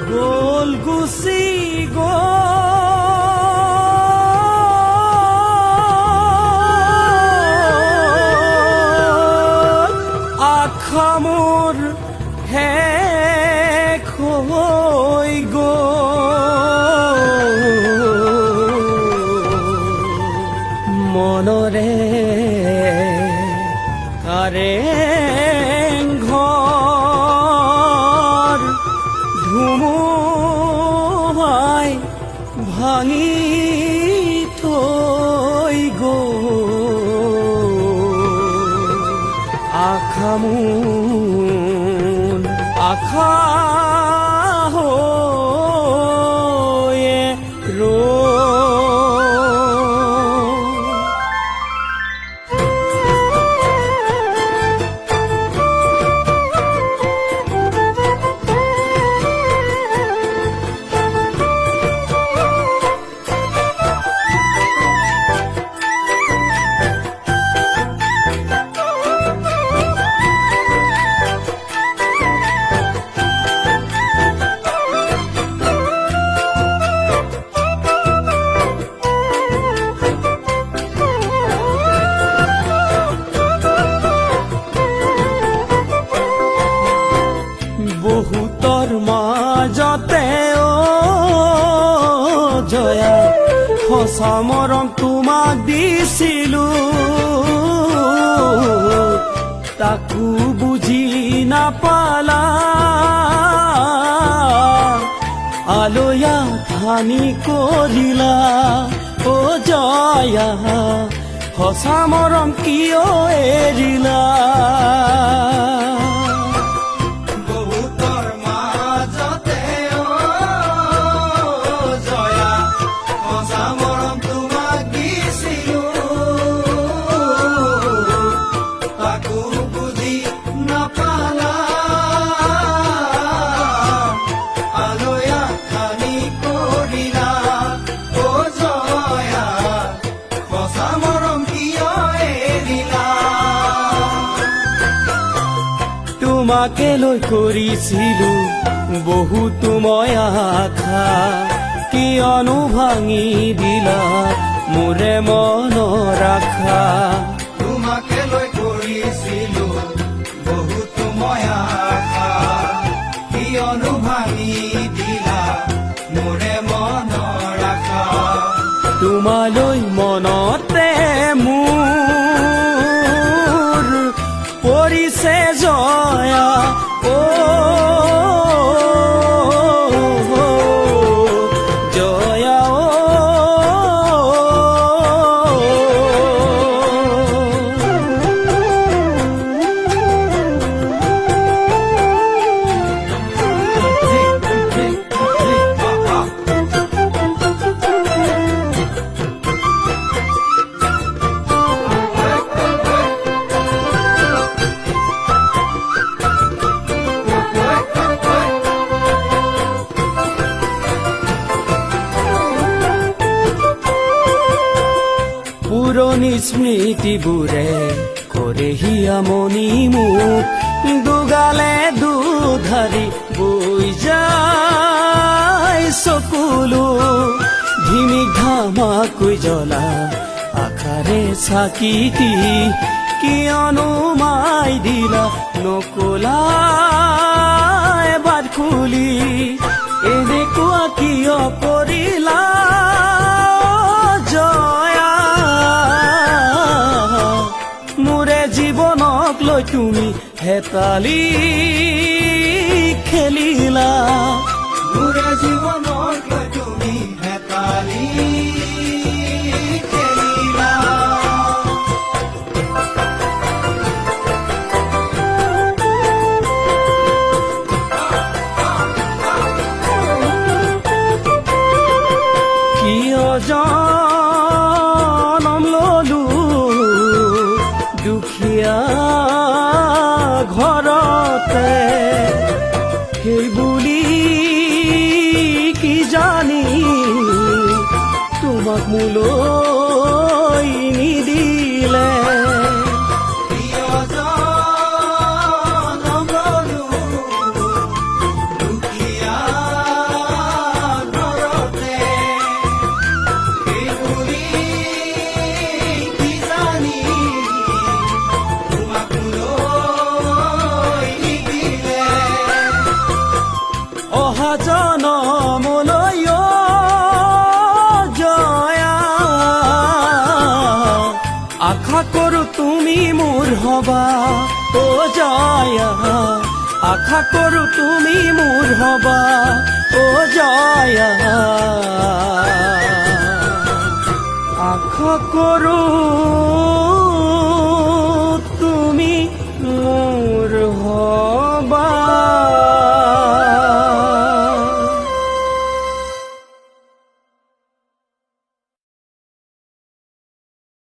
গ'ল গুচি গ'ল আশা মোৰ শেষ হৈ গ'ল মনৰে কাৰেং ঘৰ ধুমুহাই ভাঙি থৈ গ'ল আশা মোৰ আশা হৈয়ে ৰ'ল বহুতৰ মাজতে জয়া সঁচা মৰম তোমাক দিছিলো তাকো বুজি নাপালা আলয়া ধানি কৰিলা অ জয়া সঁচা মৰম কিয় এৰিলা তোমাকে লৈ কৰিছিলো বহুতো মই আশা কিয়নো ভাঙি দিলা মোৰে মনৰ আশা তোমাকে লৈ কৰিছিলো বহুতো মই আশা কিয়নো ভাঙি দিলা মোৰে মনৰ আশা তোমালৈ মনতে মোৰ পৰিছে জয়া অ জয়া পুৰণি স্মৃতিবোৰে কৰে হিয়ামনি মোক দুগালে দুধাৰি বৈ যায় চকুলো ধিমিক ধামাকৈ জ্বলা আশাৰে চাকিটি কিয়নো মাই দিলা নকলা এবাৰ খুলি এনেকুৱা কিয় কৰিলা মোৰে জীৱনক লৈ তুমি হেতালি খেলিলা মোৰে জীৱনক লৈ তুমি হেতালি খেলিলা কিয় জনম ললো দুখীয়া ঘৰতে সেই বুলি কি জানি তোমাক মোলৈ নিদিলে প্ৰিয়জন হবা ও জয়া আশা কৰো তুমি মোৰ হবা ও জয়া আশা কৰো